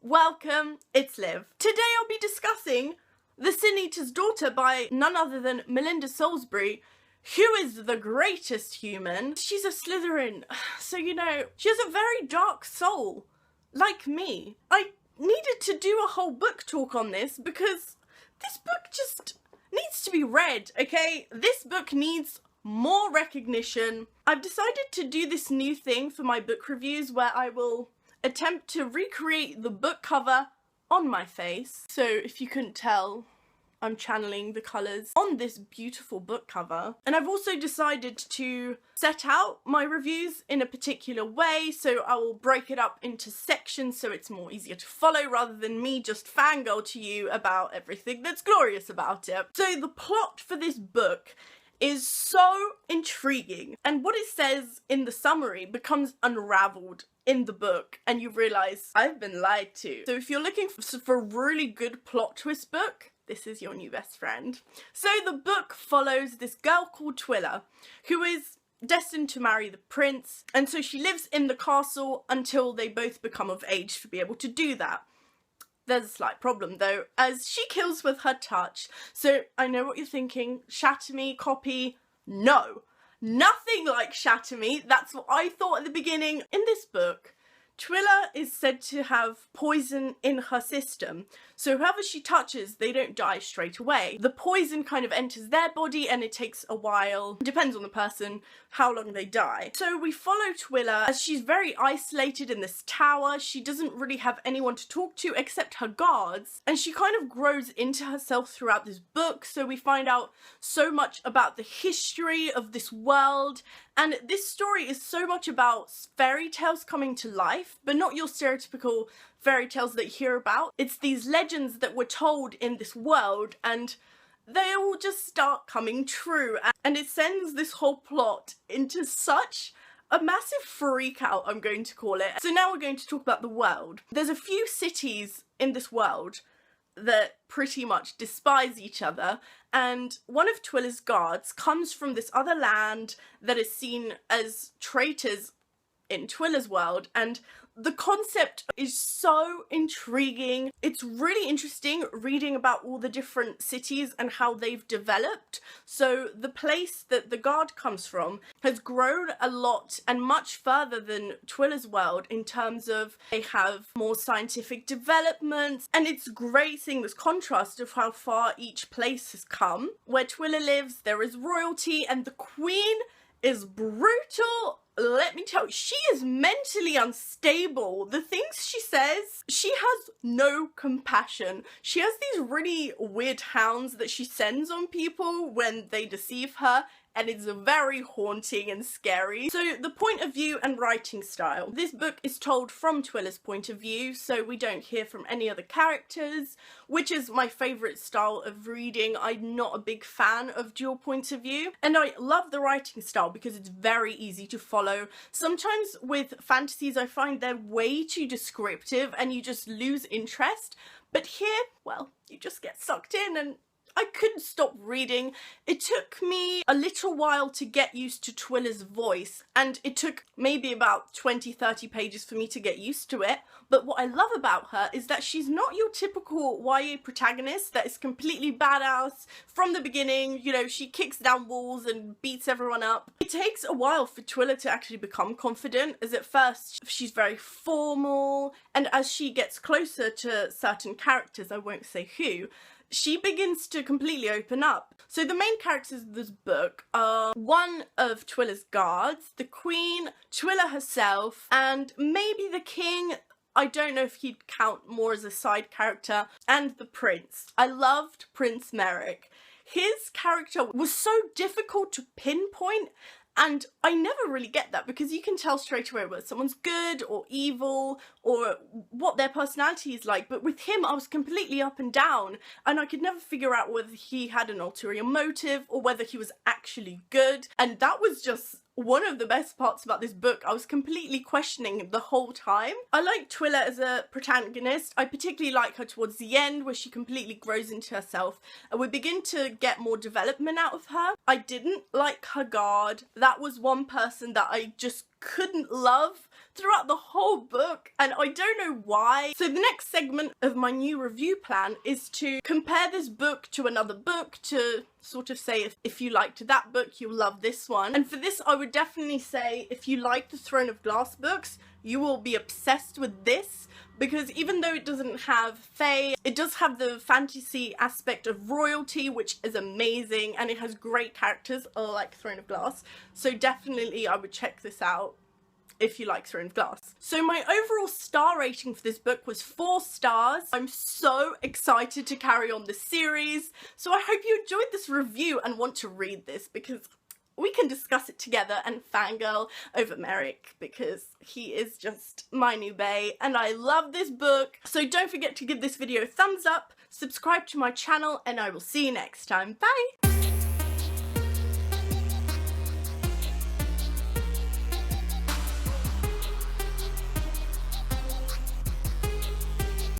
welcome, it's Liv. Today I'll be discussing The Sin Eater's Daughter by none other than Melinda Salisbury, who is the greatest human. She's a Slytherin, so you know, she has a very dark soul, like me. I needed to do a whole book talk on this because this book just needs to be read, okay? This book needs more recognition. I've decided to do this new thing for my book reviews where I will attempt to recreate the book cover on my face. So if you couldn't tell, I'm channeling the colours on this beautiful book cover. And I've also decided to set out my reviews in a particular way, so I will break it up into sections so it's more easier to follow rather than me just fangirl to you about everything that's glorious about it. So the plot for this book is so intriguing, and what it says in the summary becomes unravelled in the book, and you realise I've been lied to. So if you're looking for a really good plot twist book, this is your new best friend. So the book follows this girl called Twila, who is destined to marry the prince, and so she lives in the castle until they both become of age to be able to do that. There's a slight problem though, as she kills with her touch. So I know what you're thinking, Shatter Me, copy. No, nothing like Shatter Me. That's what I thought at the beginning. In this book, Twila is said to have poison in her system, so whoever she touches, they don't die straight away. The poison kind of enters their body and it takes a while, depends on the person, how long they die. So we follow Twila as she's very isolated in this tower. She doesn't really have anyone to talk to except her guards, and she kind of grows into herself throughout this book, so we find out so much about the history of this world. And this story is so much about fairy tales coming to life, but not your stereotypical fairy tales that you hear about. It's these legends that were told in this world, and they all just start coming true. And it sends this whole plot into such a massive freak out, I'm going to call it. So now we're going to talk about the world. There's a few cities in this world that pretty much despise each other, and one of Twila's guards comes from this other land that is seen as traitors in Twila's world, and the concept is so intriguing. It's really interesting reading about all the different cities and how they've developed. So the place that the guard comes from has grown a lot and much further than Twila's world in terms of they have more scientific developments, and it's great seeing this contrast of how far each place has come. Where Twila lives, there is royalty, and the queen is brutal. Let me tell you, she is mentally unstable. The things she says, she has no compassion. She has these really weird hounds that she sends on people when they deceive her, and it's very haunting and scary. So the point of view and writing style. This book is told from Twila's point of view, so we don't hear from any other characters, which is my favourite style of reading. I'm not a big fan of dual points of view, and I love the writing style because it's very easy to follow. Sometimes with fantasies I find they're way too descriptive and you just lose interest, but here, well, you just get sucked in, and I couldn't stop reading. It took me a little while to get used to Twila's voice, and it took maybe about 20-30 pages for me to get used to it. But what I love about her is that she's not your typical YA protagonist that is completely badass from the beginning. You know, she kicks down walls and beats everyone up. It takes a while for Twila to actually become confident, as at first she's very formal, and as she gets closer to certain characters, I won't say who, she begins to completely open up. So the main characters of this book are one of Twila's guards, the queen, Twila herself, and maybe the king. I don't know if he'd count more as a side character, and the prince. I loved Prince Merrick. His character was so difficult to pinpoint, and I never really get that because you can tell straight away whether someone's good or evil or what their personality is like. But with him, I was completely up and down, and I could never figure out whether he had an ulterior motive or whether he was actually good. And that was just one of the best parts about this book. I was completely questioning the whole time. I like Twila as a protagonist. I particularly like her towards the end where she completely grows into herself and we begin to get more development out of her. I didn't like her guard. That was one person that I just couldn't love throughout the whole book, and I don't know why. So the next segment of my new review plan is to compare this book to another book to sort of say if you liked that book, you'll love this one. And for this, I would definitely say if you like the Throne of Glass books, you will be obsessed with this, because even though it doesn't have fae, it does have the fantasy aspect of royalty, which is amazing, and it has great characters like Throne of Glass. So definitely I would check this out if you like Throne of Glass. So my overall star rating for this book was 4 stars. I'm so excited to carry on the series. So I hope you enjoyed this review and want to read this, because we can discuss it together and fangirl over Merrick, because he is just my new bae and I love this book. So don't forget to give this video a thumbs up, subscribe to my channel, and I will see you next time. Bye!